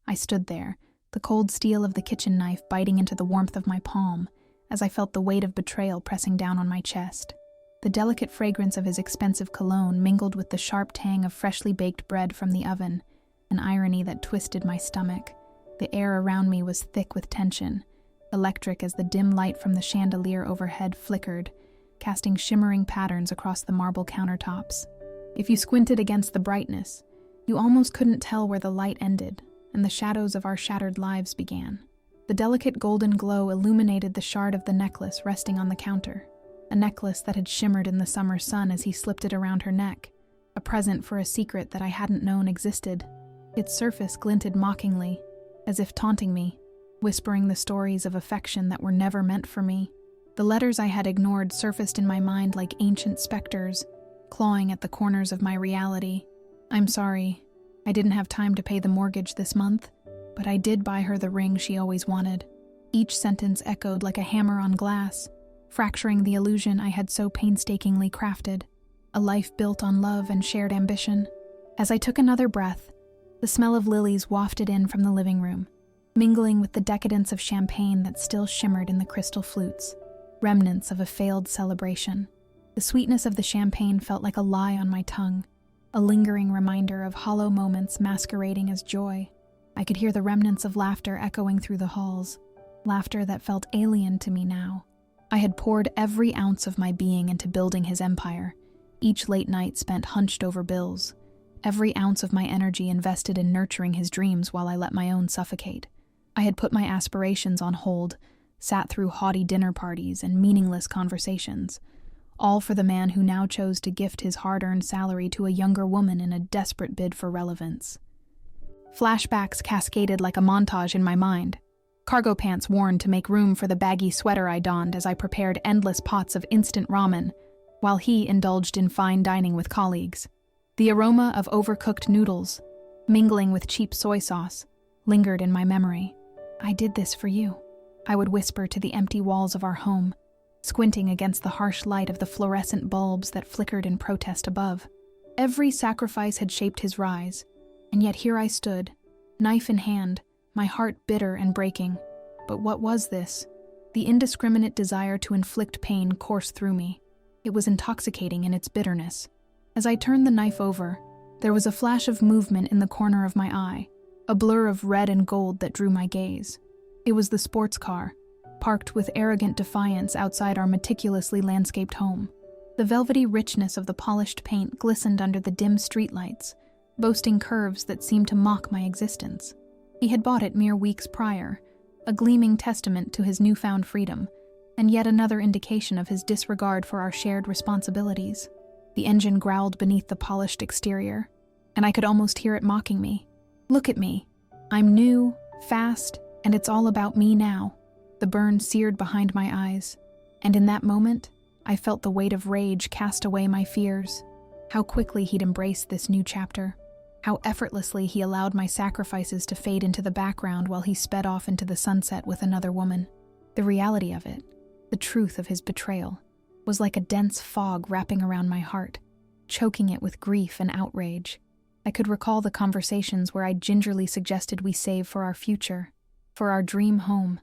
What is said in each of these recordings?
I stood there, the cold steel of the kitchen knife biting into the warmth of my palm, as I felt the weight of betrayal pressing down on my chest. The delicate fragrance of his expensive cologne mingled with the sharp tang of freshly baked bread from the oven, an irony that twisted my stomach. The air around me was thick with tension, electric as the dim light from the chandelier overhead flickered, casting shimmering patterns across the marble countertops. If you squinted against the brightness, you almost couldn't tell where the light ended and the shadows of our shattered lives began. The delicate golden glow illuminated the shard of the necklace resting on the counter, a necklace that had shimmered in the summer sun as he slipped it around her neck, a present for a secret that I hadn't known existed. Its surface glinted mockingly, as if taunting me, whispering the stories of affection that were never meant for me. The letters I had ignored surfaced in my mind like ancient specters, clawing at the corners of my reality. I'm sorry, I didn't have time to pay the mortgage this month, but I did buy her the ring she always wanted. Each sentence echoed like a hammer on glass, fracturing the illusion I had so painstakingly crafted, a life built on love and shared ambition. As I took another breath, the smell of lilies wafted in from the living room, mingling with the decadence of champagne that still shimmered in the crystal flutes, remnants of a failed celebration. The sweetness of the champagne felt like a lie on my tongue, a lingering reminder of hollow moments masquerading as joy. I could hear the remnants of laughter echoing through the halls, laughter that felt alien to me now. I had poured every ounce of my being into building his empire, each late night spent hunched over bills, every ounce of my energy invested in nurturing his dreams while I let my own suffocate. I had put my aspirations on hold, sat through haughty dinner parties and meaningless conversations, all for the man who now chose to gift his hard-earned salary to a younger woman in a desperate bid for relevance. Flashbacks cascaded like a montage in my mind. Cargo pants worn to make room for the baggy sweater I donned as I prepared endless pots of instant ramen, while he indulged in fine dining with colleagues. The aroma of overcooked noodles, mingling with cheap soy sauce, lingered in my memory. I did this for you, I would whisper to the empty walls of our home, squinting against the harsh light of the fluorescent bulbs that flickered in protest above. Every sacrifice had shaped his rise, and yet here I stood, knife in hand, my heart bitter and breaking. But what was this? The indiscriminate desire to inflict pain coursed through me. It was intoxicating in its bitterness. As I turned the knife over, there was a flash of movement in the corner of my eye, a blur of red and gold that drew my gaze. It was the sports car, parked with arrogant defiance outside our meticulously landscaped home. The velvety richness of the polished paint glistened under the dim streetlights, boasting curves that seemed to mock my existence. He had bought it mere weeks prior, a gleaming testament to his newfound freedom, and yet another indication of his disregard for our shared responsibilities. The engine growled beneath the polished exterior, and I could almost hear it mocking me. Look at me. I'm new, fast, and it's all about me now. The burn seared behind my eyes, and in that moment, I felt the weight of rage cast away my fears. How quickly he'd embraced this new chapter. How effortlessly he allowed my sacrifices to fade into the background while he sped off into the sunset with another woman. The reality of it, the truth of his betrayal, was like a dense fog wrapping around my heart, choking it with grief and outrage. I could recall the conversations where I gingerly suggested we save for our future, for our dream home,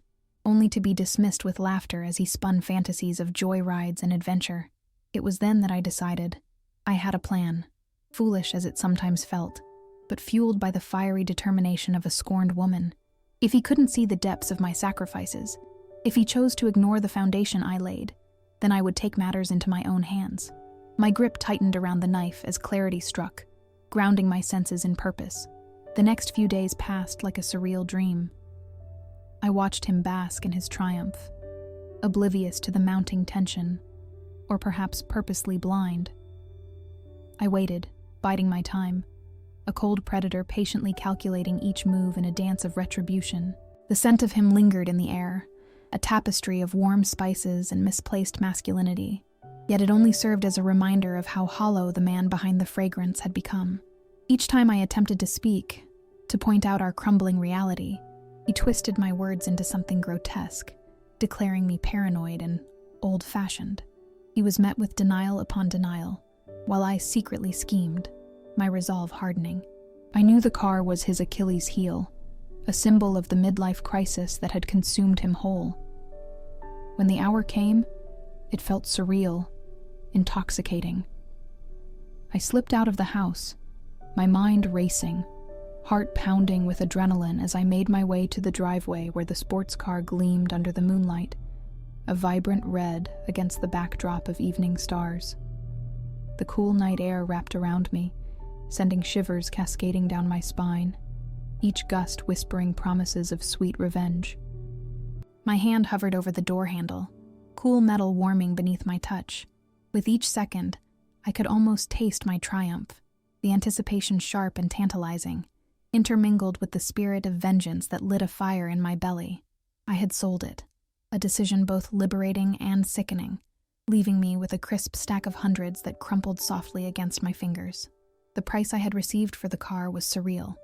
only to be dismissed with laughter as he spun fantasies of joy rides and adventure. It was then that I decided I had a plan, foolish as it sometimes felt, but fueled by the fiery determination of a scorned woman. If he couldn't see the depths of my sacrifices, if he chose to ignore the foundation I laid, then I would take matters into my own hands. My grip tightened around the knife as clarity struck, grounding my senses in purpose. The next few days passed like a surreal dream. I watched him bask in his triumph, oblivious to the mounting tension, or perhaps purposely blind. I waited, biding my time, a cold predator patiently calculating each move in a dance of retribution. The scent of him lingered in the air, a tapestry of warm spices and misplaced masculinity, yet it only served as a reminder of how hollow the man behind the fragrance had become. Each time I attempted to speak, to point out our crumbling reality, he twisted my words into something grotesque, declaring me paranoid and old-fashioned. He was met with denial upon denial, while I secretly schemed, my resolve hardening. I knew the car was his Achilles heel, a symbol of the midlife crisis that had consumed him whole. When the hour came, it felt surreal, intoxicating. I slipped out of the house, my mind racing, heart pounding with adrenaline as I made my way to the driveway where the sports car gleamed under the moonlight, a vibrant red against the backdrop of evening stars. The cool night air wrapped around me, sending shivers cascading down my spine, each gust whispering promises of sweet revenge. My hand hovered over the door handle, cool metal warming beneath my touch. With each second, I could almost taste my triumph, the anticipation sharp and tantalizing, intermingled with the spirit of vengeance that lit a fire in my belly. I had sold it, a decision both liberating and sickening, leaving me with a crisp stack of hundreds that crumpled softly against my fingers. The price I had received for the car was surreal.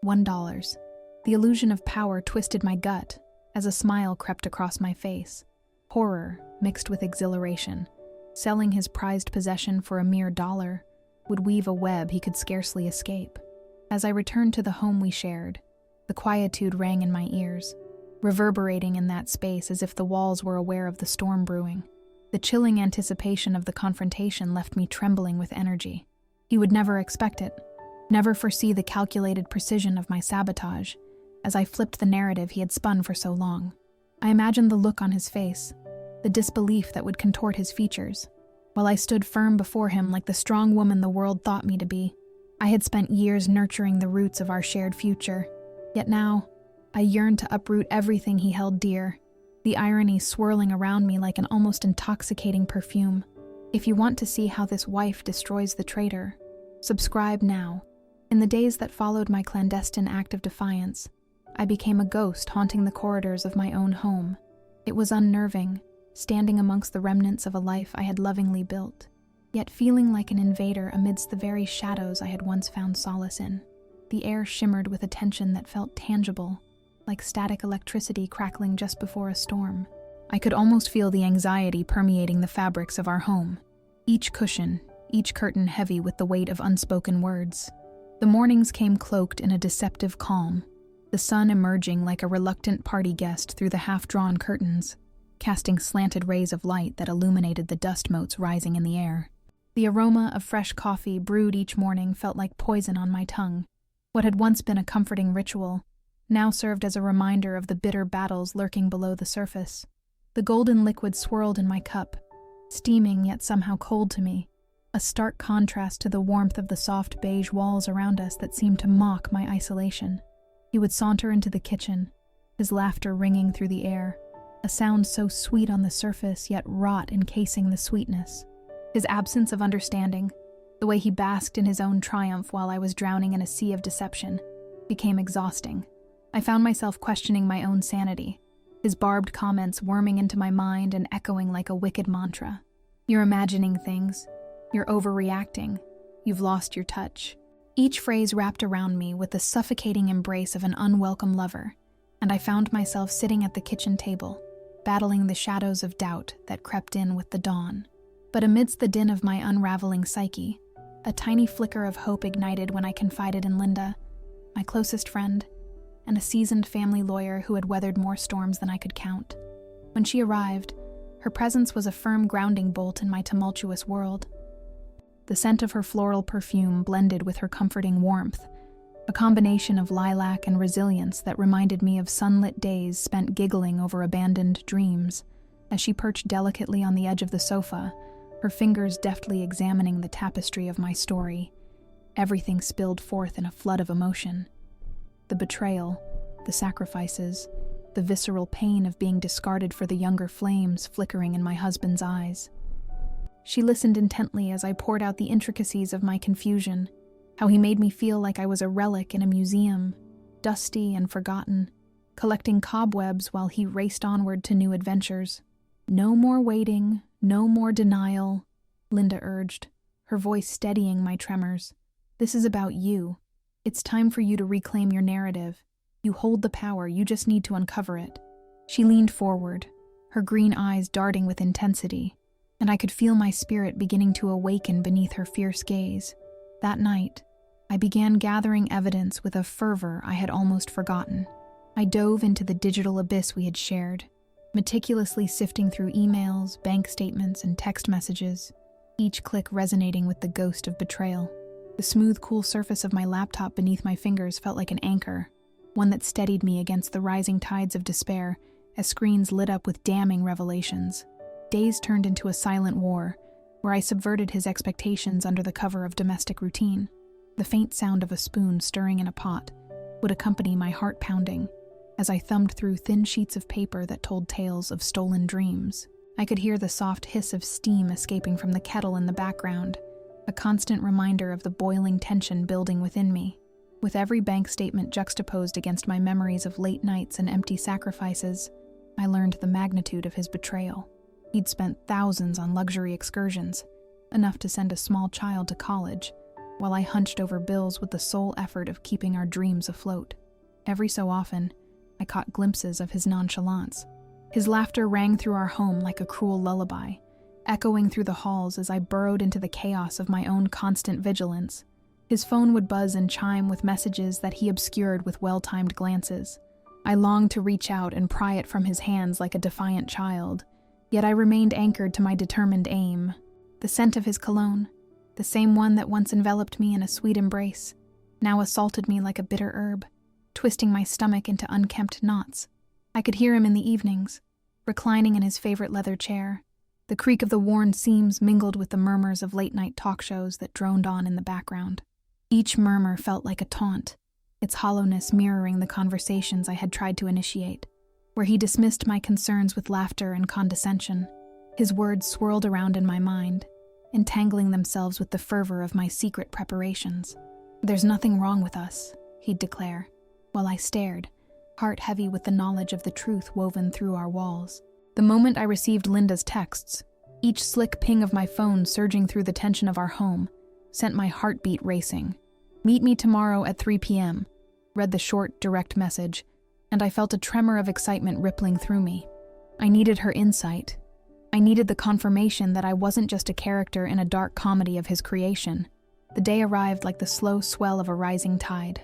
$1. The illusion of power twisted my gut as a smile crept across my face. Horror mixed with exhilaration. Selling his prized possession for a mere $1 would weave a web he could scarcely escape. As I returned to the home we shared, the quietude rang in my ears, reverberating in that space as if the walls were aware of the storm brewing. The chilling anticipation of the confrontation left me trembling with energy. He would never expect it, never foresee the calculated precision of my sabotage, as I flipped the narrative he had spun for so long. I imagined the look on his face, the disbelief that would contort his features, while I stood firm before him like the strong woman the world thought me to be. I had spent years nurturing the roots of our shared future, yet now, I yearned to uproot everything he held dear, the irony swirling around me like an almost intoxicating perfume. If you want to see how this wife destroys the traitor, subscribe now. In the days that followed my clandestine act of defiance, I became a ghost haunting the corridors of my own home. It was unnerving, standing amongst the remnants of a life I had lovingly built, yet feeling like an invader amidst the very shadows I had once found solace in. The air shimmered with a tension that felt tangible, like static electricity crackling just before a storm. I could almost feel the anxiety permeating the fabrics of our home, each cushion, each curtain heavy with the weight of unspoken words. The mornings came cloaked in a deceptive calm, the sun emerging like a reluctant party guest through the half-drawn curtains, casting slanted rays of light that illuminated the dust motes rising in the air. The aroma of fresh coffee brewed each morning felt like poison on my tongue. What had once been a comforting ritual now served as a reminder of the bitter battles lurking below the surface. The golden liquid swirled in my cup, steaming yet somehow cold to me, a stark contrast to the warmth of the soft beige walls around us that seemed to mock my isolation. He would saunter into the kitchen, his laughter ringing through the air, a sound so sweet on the surface yet wrought encasing the sweetness. His absence of understanding, the way he basked in his own triumph while I was drowning in a sea of deception, became exhausting. I found myself questioning my own sanity, his barbed comments worming into my mind and echoing like a wicked mantra. You're imagining things. You're overreacting. You've lost your touch. Each phrase wrapped around me with the suffocating embrace of an unwelcome lover, and I found myself sitting at the kitchen table, battling the shadows of doubt that crept in with the dawn. But amidst the din of my unraveling psyche, a tiny flicker of hope ignited when I confided in Linda, my closest friend, and a seasoned family lawyer who had weathered more storms than I could count. When she arrived, her presence was a firm grounding bolt in my tumultuous world. The scent of her floral perfume blended with her comforting warmth, a combination of lilac and resilience that reminded me of sunlit days spent giggling over abandoned dreams. As she perched delicately on the edge of the sofa, her fingers deftly examining the tapestry of my story, everything spilled forth in a flood of emotion. The betrayal, the sacrifices, the visceral pain of being discarded for the younger flames flickering in my husband's eyes. She listened intently as I poured out the intricacies of my confusion, how he made me feel like I was a relic in a museum, dusty and forgotten, collecting cobwebs while he raced onward to new adventures. No more waiting, no more denial, Linda urged, her voice steadying my tremors. This is about you. It's time for you to reclaim your narrative. You hold the power, you just need to uncover it. She leaned forward, her green eyes darting with intensity, and I could feel my spirit beginning to awaken beneath her fierce gaze. That night, I began gathering evidence with a fervor I had almost forgotten. I dove into the digital abyss we had shared, meticulously sifting through emails, bank statements, and text messages, each click resonating with the ghost of betrayal. The smooth, cool surface of my laptop beneath my fingers felt like an anchor, one that steadied me against the rising tides of despair as screens lit up with damning revelations. Days turned into a silent war, where I subverted his expectations under the cover of domestic routine. The faint sound of a spoon stirring in a pot would accompany my heart pounding as I thumbed through thin sheets of paper that told tales of stolen dreams. I could hear the soft hiss of steam escaping from the kettle in the background, a constant reminder of the boiling tension building within me. With every bank statement juxtaposed against my memories of late nights and empty sacrifices, I learned the magnitude of his betrayal. He'd spent thousands on luxury excursions, enough to send a small child to college, while I hunched over bills with the sole effort of keeping our dreams afloat. Every so often, I caught glimpses of his nonchalance. His laughter rang through our home like a cruel lullaby, echoing through the halls as I burrowed into the chaos of my own constant vigilance. His phone would buzz and chime with messages that he obscured with well-timed glances. I longed to reach out and pry it from his hands like a defiant child, yet I remained anchored to my determined aim. The scent of his cologne, the same one that once enveloped me in a sweet embrace, now assaulted me like a bitter herb, twisting my stomach into unkempt knots. I could hear him in the evenings, reclining in his favorite leather chair. The creak of the worn seams mingled with the murmurs of late-night talk shows that droned on in the background. Each murmur felt like a taunt, its hollowness mirroring the conversations I had tried to initiate, where he dismissed my concerns with laughter and condescension. His words swirled around in my mind, entangling themselves with the fervor of my secret preparations. "There's nothing wrong with us," he'd declare, while I stared, heart heavy with the knowledge of the truth woven through our walls. The moment I received Linda's texts, each slick ping of my phone surging through the tension of our home, sent my heartbeat racing. "Meet me tomorrow at 3 p.m., read the short, direct message, and I felt a tremor of excitement rippling through me. I needed her insight. I needed the confirmation that I wasn't just a character in a dark comedy of his creation. The day arrived like the slow swell of a rising tide.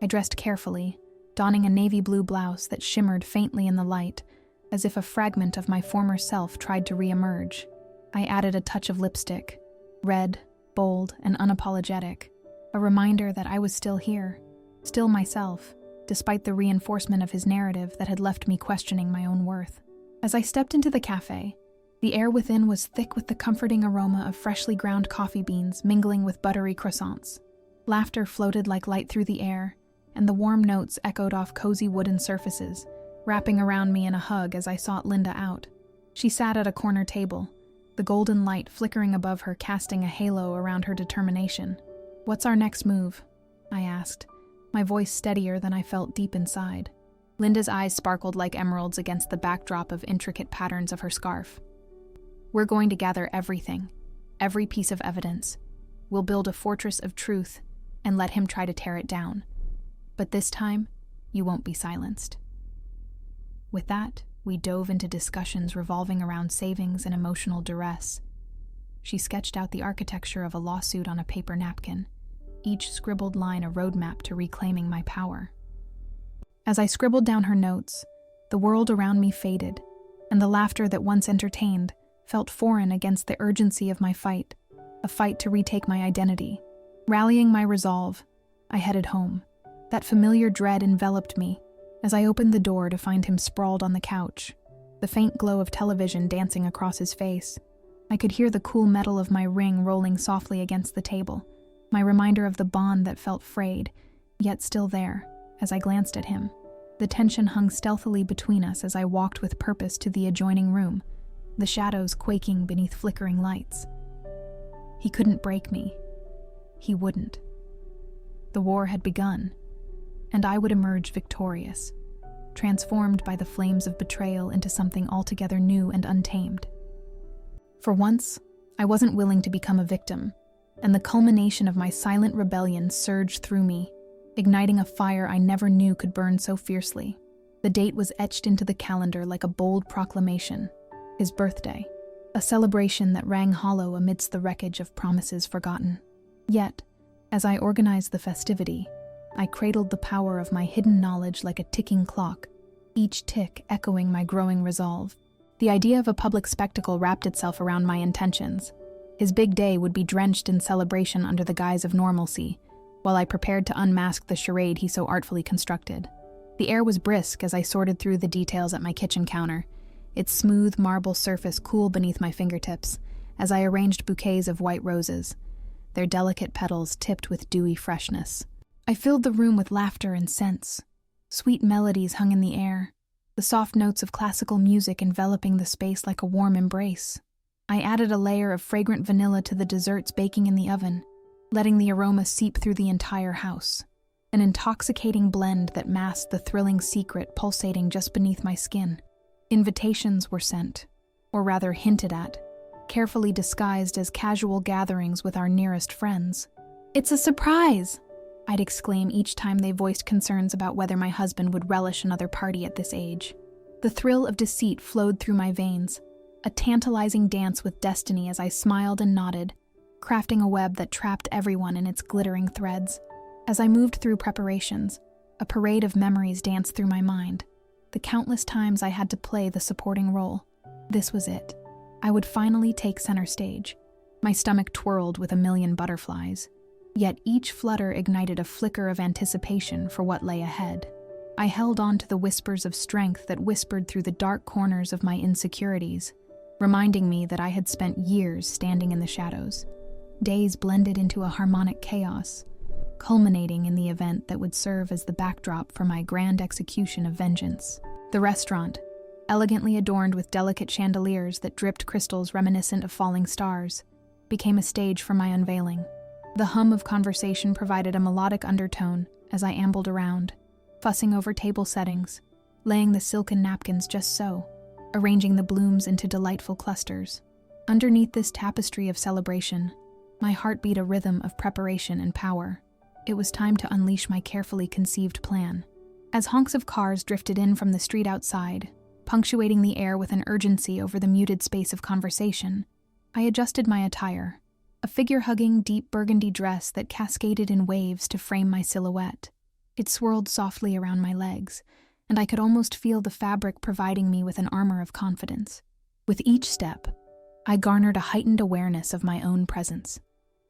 I dressed carefully, donning a navy blue blouse that shimmered faintly in the light, as if a fragment of my former self tried to re-emerge. I added a touch of lipstick, red, bold, and unapologetic, a reminder that I was still here, still myself, despite the reinforcement of his narrative that had left me questioning my own worth. As I stepped into the cafe, the air within was thick with the comforting aroma of freshly ground coffee beans mingling with buttery croissants. Laughter floated like light through the air, and the warm notes echoed off cozy wooden surfaces, wrapping around me in a hug as I sought Linda out. She sat at a corner table, the golden light flickering above her casting a halo around her determination. "What's our next move?" I asked, my voice steadier than I felt deep inside. Linda's eyes sparkled like emeralds against the backdrop of intricate patterns of her scarf. "We're going to gather everything, every piece of evidence. We'll build a fortress of truth and let him try to tear it down. But this time, you won't be silenced." With that, we dove into discussions revolving around savings and emotional duress. She sketched out the architecture of a lawsuit on a paper napkin, each scribbled line a roadmap to reclaiming my power. As I scribbled down her notes, the world around me faded, and the laughter that once entertained felt foreign against the urgency of my fight, a fight to retake my identity. Rallying my resolve, I headed home. That familiar dread enveloped me as I opened the door to find him sprawled on the couch, the faint glow of television dancing across his face. I could hear the cool metal of my ring rolling softly against the table, my reminder of the bond that felt frayed, yet still there, as I glanced at him. The tension hung stealthily between us as I walked with purpose to the adjoining room, the shadows quaking beneath flickering lights. He couldn't break me. He wouldn't. The war had begun, and I would emerge victorious, transformed by the flames of betrayal into something altogether new and untamed. For once, I wasn't willing to become a victim, and the culmination of my silent rebellion surged through me, igniting a fire I never knew could burn so fiercely. The date was etched into the calendar like a bold proclamation, his birthday, a celebration that rang hollow amidst the wreckage of promises forgotten. Yet, as I organized the festivity, I cradled the power of my hidden knowledge like a ticking clock, each tick echoing my growing resolve. The idea of a public spectacle wrapped itself around my intentions. His big day would be drenched in celebration under the guise of normalcy, while I prepared to unmask the charade he so artfully constructed. The air was brisk as I sorted through the details at my kitchen counter, its smooth marble surface cool beneath my fingertips, as I arranged bouquets of white roses, their delicate petals tipped with dewy freshness. I filled the room with laughter and scents. Sweet melodies hung in the air, the soft notes of classical music enveloping the space like a warm embrace. I added a layer of fragrant vanilla to the desserts baking in the oven, letting the aroma seep through the entire house. An intoxicating blend that masked the thrilling secret pulsating just beneath my skin. Invitations were sent, or rather hinted at, carefully disguised as casual gatherings with our nearest friends. "It's a surprise!" I'd exclaim each time they voiced concerns about whether my husband would relish another party at this age. The thrill of deceit flowed through my veins, a tantalizing dance with destiny as I smiled and nodded, crafting a web that trapped everyone in its glittering threads. As I moved through preparations, a parade of memories danced through my mind. The countless times I had to play the supporting role. This was it. I would finally take center stage. My stomach twirled with a million butterflies. Yet each flutter ignited a flicker of anticipation for what lay ahead. I held on to the whispers of strength that whispered through the dark corners of my insecurities, reminding me that I had spent years standing in the shadows. Days blended into a harmonic chaos, culminating in the event that would serve as the backdrop for my grand execution of vengeance. The restaurant, elegantly adorned with delicate chandeliers that dripped crystals reminiscent of falling stars, became a stage for my unveiling. The hum of conversation provided a melodic undertone as I ambled around, fussing over table settings, laying the silken napkins just so, arranging the blooms into delightful clusters. Underneath this tapestry of celebration, my heart beat a rhythm of preparation and power. It was time to unleash my carefully conceived plan. As honks of cars drifted in from the street outside, punctuating the air with an urgency over the muted space of conversation, I adjusted my attire. A figure-hugging, deep burgundy dress that cascaded in waves to frame my silhouette. It swirled softly around my legs, and I could almost feel the fabric providing me with an armor of confidence. With each step, I garnered a heightened awareness of my own presence.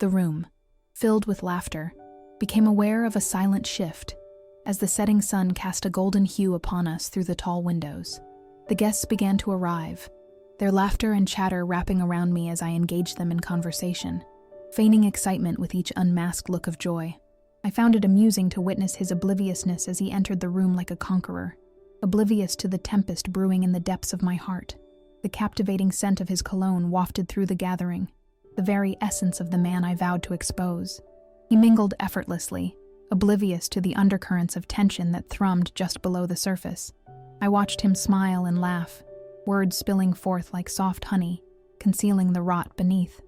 The room, filled with laughter, became aware of a silent shift as the setting sun cast a golden hue upon us through the tall windows. The guests began to arrive, their laughter and chatter wrapping around me as I engaged them in conversation, feigning excitement with each unmasked look of joy. I found it amusing to witness his obliviousness as he entered the room like a conqueror, oblivious to the tempest brewing in the depths of my heart. The captivating scent of his cologne wafted through the gathering, the very essence of the man I vowed to expose. He mingled effortlessly, oblivious to the undercurrents of tension that thrummed just below the surface. I watched him smile and laugh, words spilling forth like soft honey, concealing the rot beneath.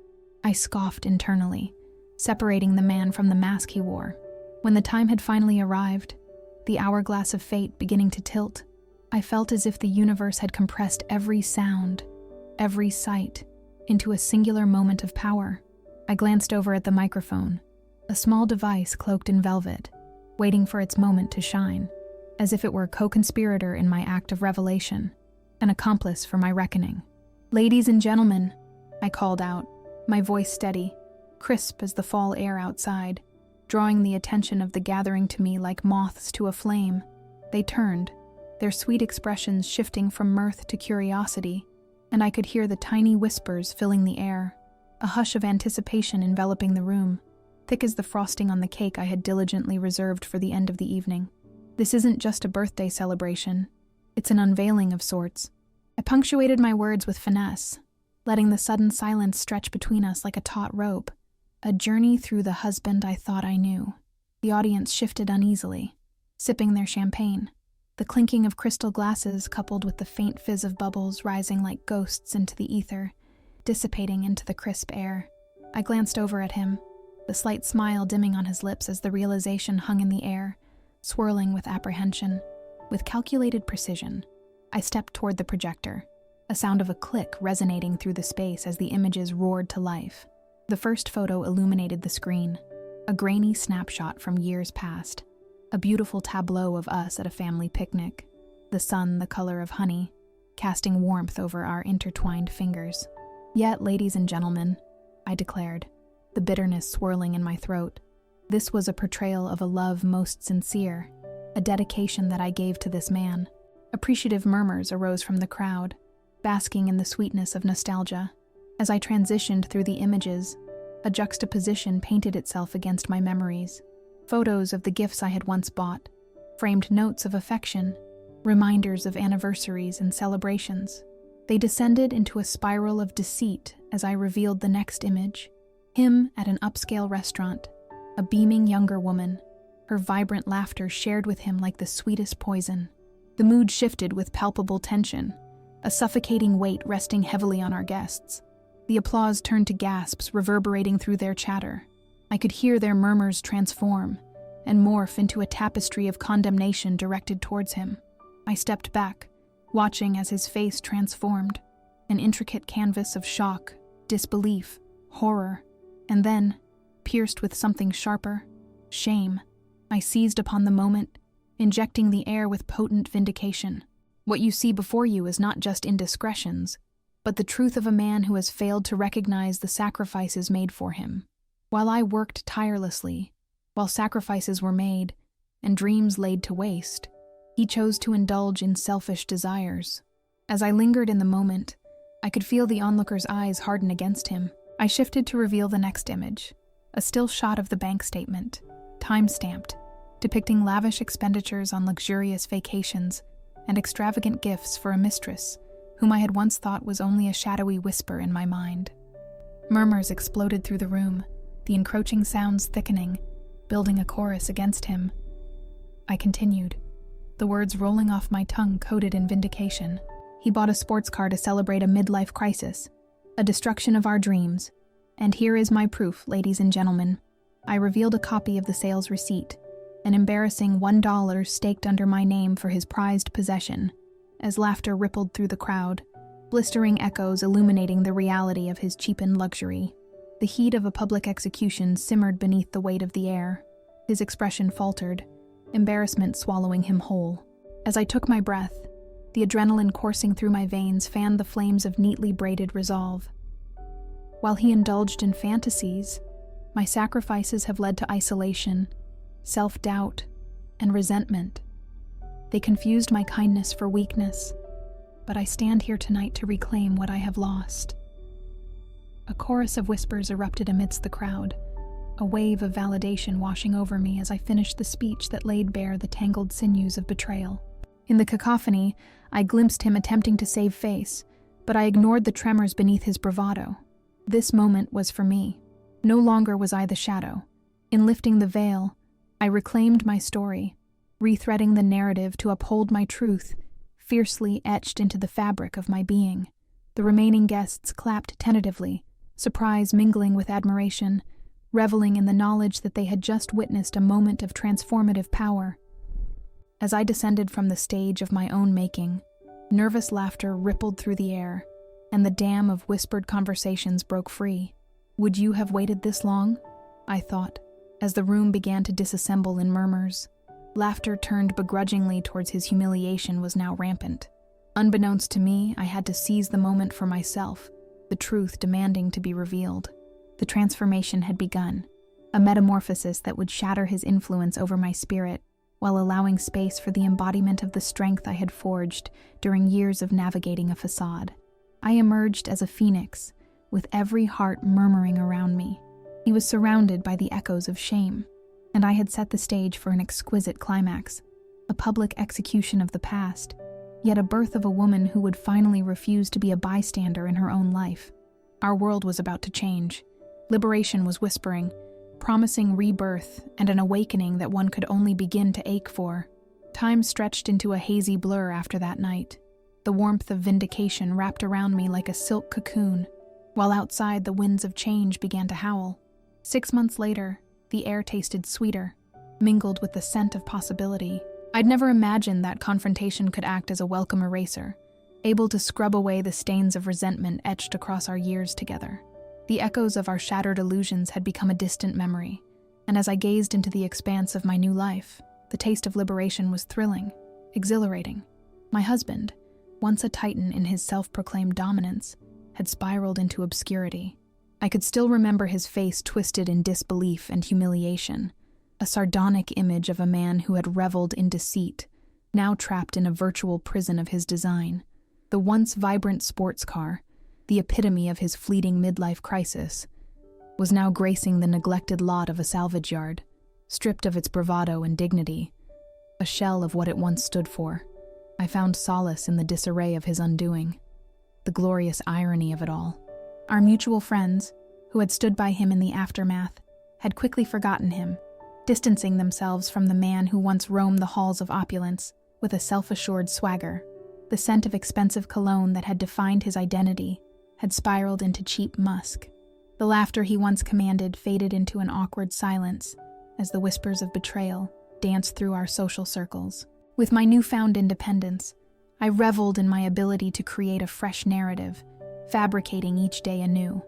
I scoffed internally, separating the man from the mask he wore. When the time had finally arrived, the hourglass of fate beginning to tilt, I felt as if the universe had compressed every sound, every sight, into a singular moment of power. I glanced over at the microphone, a small device cloaked in velvet, waiting for its moment to shine, as if it were a co-conspirator in my act of revelation, an accomplice for my reckoning. "Ladies and gentlemen," I called out, my voice steady, crisp as the fall air outside, drawing the attention of the gathering to me like moths to a flame. They turned, their sweet expressions shifting from mirth to curiosity, and I could hear the tiny whispers filling the air, a hush of anticipation enveloping the room, thick as the frosting on the cake I had diligently reserved for the end of the evening. This isn't just a birthday celebration. It's an unveiling of sorts. I punctuated my words with finesse, letting the sudden silence stretch between us like a taut rope, a journey through the husband I thought I knew. The audience shifted uneasily, sipping their champagne, the clinking of crystal glasses coupled with the faint fizz of bubbles rising like ghosts into the ether, dissipating into the crisp air. I glanced over at him, the slight smile dimming on his lips as the realization hung in the air, swirling with apprehension. With calculated precision, I stepped toward the projector, a sound of a click resonating through the space as the images roared to life. The first photo illuminated the screen, a grainy snapshot from years past. a beautiful tableau of us at a family picnic, the sun the color of honey, casting warmth over our intertwined fingers. Yet, ladies and gentlemen, I declared, the bitterness swirling in my throat, this was a portrayal of a love most sincere, a dedication that I gave to this man. Appreciative murmurs arose from the crowd, basking in the sweetness of nostalgia. As I transitioned through the images, a juxtaposition painted itself against my memories. Photos of the gifts I had once bought, framed notes of affection, reminders of anniversaries and celebrations. They descended into a spiral of deceit as I revealed the next image. Him at an upscale restaurant, a beaming younger woman, her vibrant laughter shared with him like the sweetest poison. The mood shifted with palpable tension, a suffocating weight resting heavily on our guests. The applause turned to gasps reverberating through their chatter. I could hear their murmurs transform and morph into a tapestry of condemnation directed towards him. I stepped back, watching as his face transformed, an intricate canvas of shock, disbelief, horror, and then, pierced with something sharper, shame, I seized upon the moment, injecting the air with potent vindication. What you see before you is not just indiscretions, but the truth of a man who has failed to recognize the sacrifices made for him. While I worked tirelessly, while sacrifices were made and dreams laid to waste, he chose to indulge in selfish desires. As I lingered in the moment, I could feel the onlooker's eyes harden against him. I shifted to reveal the next image, a still shot of the bank statement, time-stamped, depicting lavish expenditures on luxurious vacations and extravagant gifts for a mistress whom I had once thought was only a shadowy whisper in my mind. Murmurs exploded through the room, the encroaching sounds thickening, building a chorus against him. I continued, the words rolling off my tongue coated in vindication. He bought a sports car to celebrate a midlife crisis, a destruction of our dreams. And here is my proof, ladies and gentlemen. I revealed a copy of the sales receipt, an embarrassing $1 staked under my name for his prized possession, as laughter rippled through the crowd, blistering echoes illuminating the reality of his cheapened luxury. The heat of a public execution simmered beneath the weight of the air. His expression faltered, embarrassment swallowing him whole. As I took my breath, the adrenaline coursing through my veins fanned the flames of neatly braided resolve. While he indulged in fantasies, my sacrifices have led to isolation, self-doubt, and resentment. They confused my kindness for weakness, but I stand here tonight to reclaim what I have lost. A chorus of whispers erupted amidst the crowd, a wave of validation washing over me as I finished the speech that laid bare the tangled sinews of betrayal. In the cacophony, I glimpsed him attempting to save face, but I ignored the tremors beneath his bravado. This moment was for me. No longer was I the shadow. In lifting the veil, I reclaimed my story, rethreading the narrative to uphold my truth, fiercely etched into the fabric of my being. The remaining guests clapped tentatively, surprise mingling with admiration, reveling in the knowledge that they had just witnessed a moment of transformative power. As I descended from the stage of my own making, nervous laughter rippled through the air, and the dam of whispered conversations broke free. Would you have waited this long? I thought, as the room began to disassemble in murmurs. Laughter turned begrudgingly towards his humiliation was now rampant. Unbeknownst to me, I had to seize the moment for myself, the truth demanding to be revealed. The transformation had begun, a metamorphosis that would shatter his influence over my spirit, while allowing space for the embodiment of the strength I had forged during years of navigating a facade. I emerged as a phoenix, with every heart murmuring around me. He was surrounded by the echoes of shame, and I had set the stage for an exquisite climax, a public execution of the past, yet a birth of a woman who would finally refuse to be a bystander in her own life. Our world was about to change. Liberation was whispering, promising rebirth and an awakening that one could only begin to ache for. Time stretched into a hazy blur after that night. The warmth of vindication wrapped around me like a silk cocoon, while outside the winds of change began to howl. 6 months later, the air tasted sweeter, mingled with the scent of possibility. I'd never imagined that confrontation could act as a welcome eraser, able to scrub away the stains of resentment etched across our years together. The echoes of our shattered illusions had become a distant memory, and as I gazed into the expanse of my new life, the The taste of liberation was thrilling, exhilarating. My husband, once a titan in his self-proclaimed dominance, had spiraled into obscurity. I could still remember his face twisted in disbelief and humiliation, a sardonic image of a man who had reveled in deceit, now trapped in a virtual prison of his design. The once vibrant sports car, the epitome of his fleeting midlife crisis, was now gracing the neglected lot of a salvage yard, stripped of its bravado and dignity, a shell of what it once stood for. I found solace in the disarray of his undoing, the glorious irony of it all. Our mutual friends, who had stood by him in the aftermath, had quickly forgotten him, distancing themselves from the man who once roamed the halls of opulence with a self-assured swagger. The scent of expensive cologne that had defined his identity had spiraled into cheap musk. The laughter he once commanded faded into an awkward silence as the whispers of betrayal danced through our social circles. With my newfound independence, I reveled in my ability to create a fresh narrative, fabricating each day anew.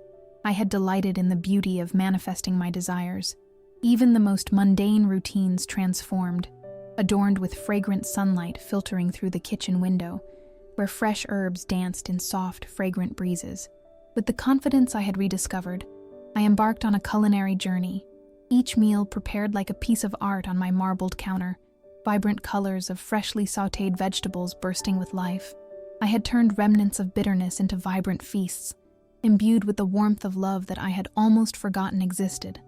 I had delighted in the beauty of manifesting my desires. Even the most mundane routines transformed, adorned with fragrant sunlight filtering through the kitchen window, where fresh herbs danced in soft, fragrant breezes. With the confidence I had rediscovered, I embarked on a culinary journey, each meal prepared like a piece of art on my marbled counter, vibrant colors of freshly sautéed vegetables bursting with life. I had turned remnants of bitterness into vibrant feasts, imbued with the warmth of love that I had almost forgotten existed.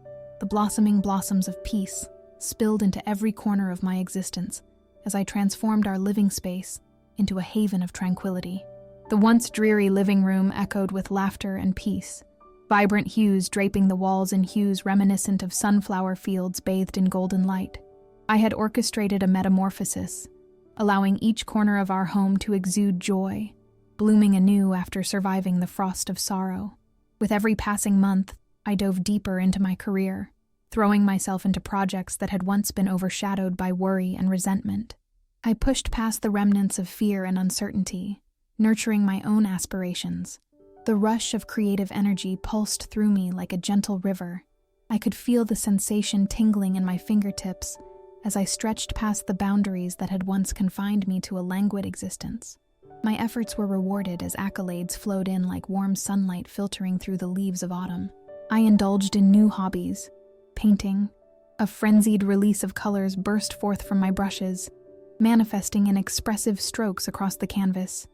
The blossoming blossoms of peace spilled into every corner of my existence as I transformed our living space into a haven of tranquility. The once dreary living room echoed with laughter and peace, vibrant hues draping the walls in hues reminiscent of sunflower fields bathed in golden light. I had orchestrated a metamorphosis, allowing each corner of our home to exude joy, blooming anew after surviving the frost of sorrow. With every passing month, I dove deeper into my career, throwing myself into projects that had once been overshadowed by worry and resentment. I pushed past the remnants of fear and uncertainty, nurturing my own aspirations. The rush of creative energy pulsed through me like a gentle river. I could feel the sensation tingling in my fingertips as I stretched past the boundaries that had once confined me to a languid existence. My efforts were rewarded as accolades flowed in like warm sunlight filtering through the leaves of autumn. I indulged in new hobbies. Painting, a frenzied release of colors burst forth from my brushes, manifesting in expressive strokes across the canvas,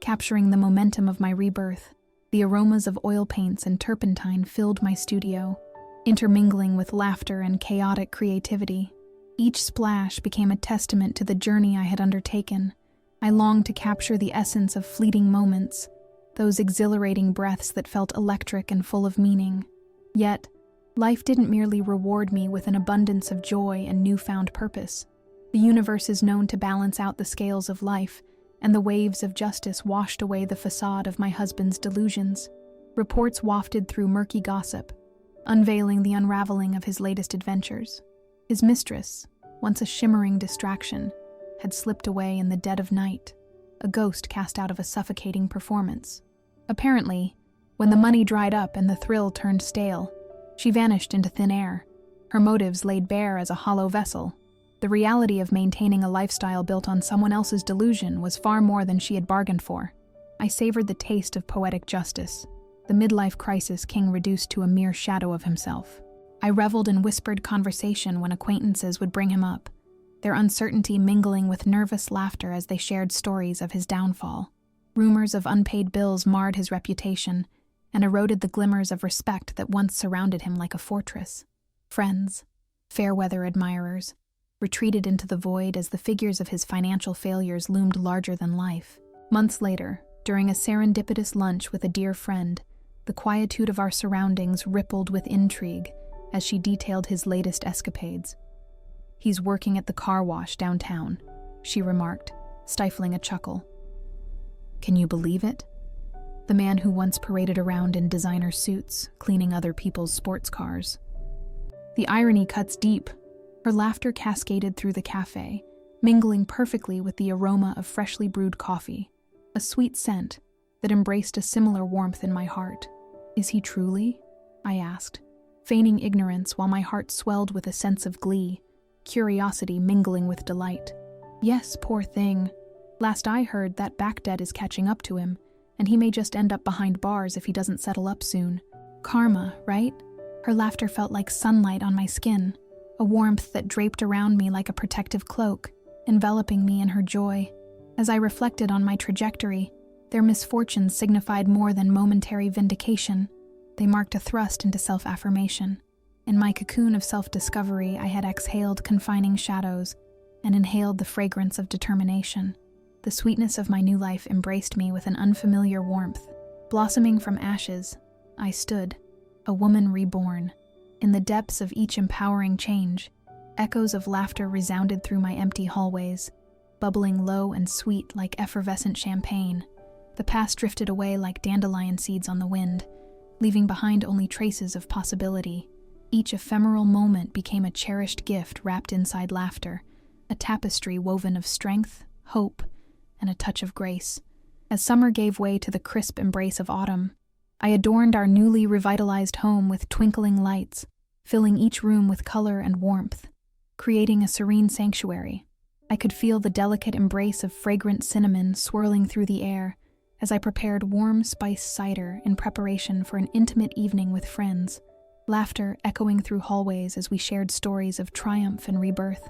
capturing the momentum of my rebirth. The aromas of oil paints and turpentine filled my studio, intermingling with laughter and chaotic creativity. Each splash became a testament to the journey I had undertaken. I longed to capture the essence of fleeting moments, those exhilarating breaths that felt electric and full of meaning. Yet, life didn't merely reward me with an abundance of joy and newfound purpose. The universe is known to balance out the scales of life, and the waves of justice washed away the facade of my husband's delusions. Reports wafted through murky gossip, unveiling the unraveling of his latest adventures. His mistress, once a shimmering distraction, had slipped away in the dead of night, a ghost cast out of a suffocating performance. Apparently, when the money dried up and the thrill turned stale, she vanished into thin air, her motives laid bare as a hollow vessel. The reality of maintaining a lifestyle built on someone else's delusion was far more than she had bargained for. I savored the taste of poetic justice, the midlife crisis king reduced to a mere shadow of himself. I reveled in whispered conversation when acquaintances would bring him up, their uncertainty mingling with nervous laughter as they shared stories of his downfall. Rumors of unpaid bills marred his reputation and eroded the glimmers of respect that once surrounded him like a fortress. Friends, fair-weather admirers, retreated into the void as the figures of his financial failures loomed larger than life. Months later, during a serendipitous lunch with a dear friend, the quietude of our surroundings rippled with intrigue as she detailed his latest escapades. "He's working at the car wash downtown," she remarked, stifling a chuckle. "Can you believe it? The man who once paraded around in designer suits, cleaning other people's sports cars." The irony cuts deep. Her laughter cascaded through the cafe, mingling perfectly with the aroma of freshly brewed coffee, a sweet scent that embraced a similar warmth in my heart. "Is he truly?" I asked, feigning ignorance while my heart swelled with a sense of glee. curiosity mingling with delight. Yes, poor thing. Last I heard, that back debt is catching up to him, and he may just end up behind bars if he doesn't settle up soon. Karma, right? Her laughter felt like sunlight on my skin, a warmth that draped around me like a protective cloak, enveloping me in her joy. As I reflected on my trajectory, their misfortunes signified more than momentary vindication. They marked a thrust into self-affirmation. In my cocoon of self-discovery, I had exhaled confining shadows and inhaled the fragrance of determination. The sweetness of my new life embraced me with an unfamiliar warmth. Blossoming from ashes, I stood, a woman reborn. In the depths of each empowering change, echoes of laughter resounded through my empty hallways, bubbling low and sweet like effervescent champagne. The past drifted away like dandelion seeds on the wind, leaving behind only traces of possibility. Each ephemeral moment became a cherished gift wrapped inside laughter, a tapestry woven of strength, hope, and a touch of grace. As summer gave way to the crisp embrace of autumn, I adorned our newly revitalized home with twinkling lights, filling each room with color and warmth, creating a serene sanctuary. I could feel the delicate embrace of fragrant cinnamon swirling through the air as I prepared warm spiced cider in preparation for an intimate evening with friends, laughter echoing through hallways as we shared stories of triumph and rebirth.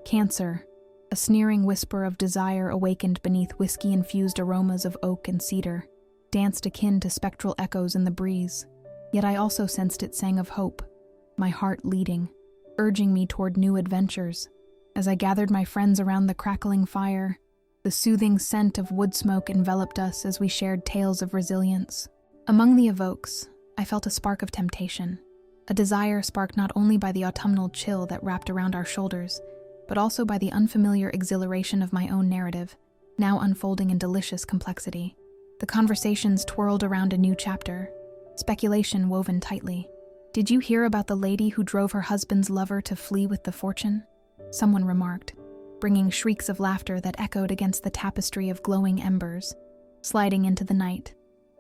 Cancer, a sneering whisper of desire awakened beneath whiskey-infused aromas of oak and cedar, danced akin to spectral echoes in the breeze. Yet I also sensed it sang of hope, my heart leading, urging me toward new adventures. As I gathered my friends around the crackling fire, the soothing scent of wood smoke enveloped us as we shared tales of resilience. Among the evokes, I felt a spark of temptation, a desire sparked not only by the autumnal chill that wrapped around our shoulders, but also by the unfamiliar exhilaration of my own narrative, now unfolding in delicious complexity. The conversations twirled around a new chapter, speculation woven tightly. Did you hear about the lady who drove her husband's lover to flee with the fortune? Someone remarked, bringing shrieks of laughter that echoed against the tapestry of glowing embers, sliding into the night.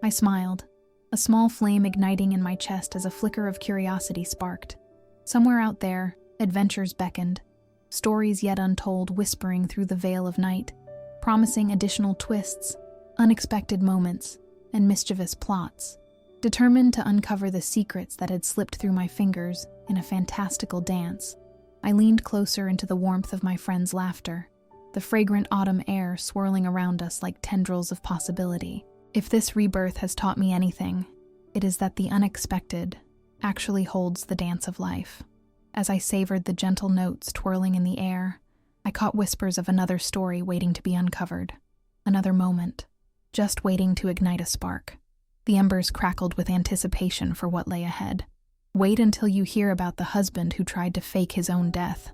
I smiled, a small flame igniting in my chest as a flicker of curiosity sparked. Somewhere out there, adventures beckoned, stories yet untold whispering through the veil of night, promising additional twists, unexpected moments, and mischievous plots. Determined to uncover the secrets that had slipped through my fingers in a fantastical dance, I leaned closer into the warmth of my friend's laughter, the fragrant autumn air swirling around us like tendrils of possibility. If this rebirth has taught me anything, it is that the unexpected actually holds the dance of life. As I savored the gentle notes twirling in the air, I caught whispers of another story waiting to be uncovered. Another moment, just waiting to ignite a spark. The embers crackled with anticipation for what lay ahead. Wait until you hear about the husband who tried to fake his own death.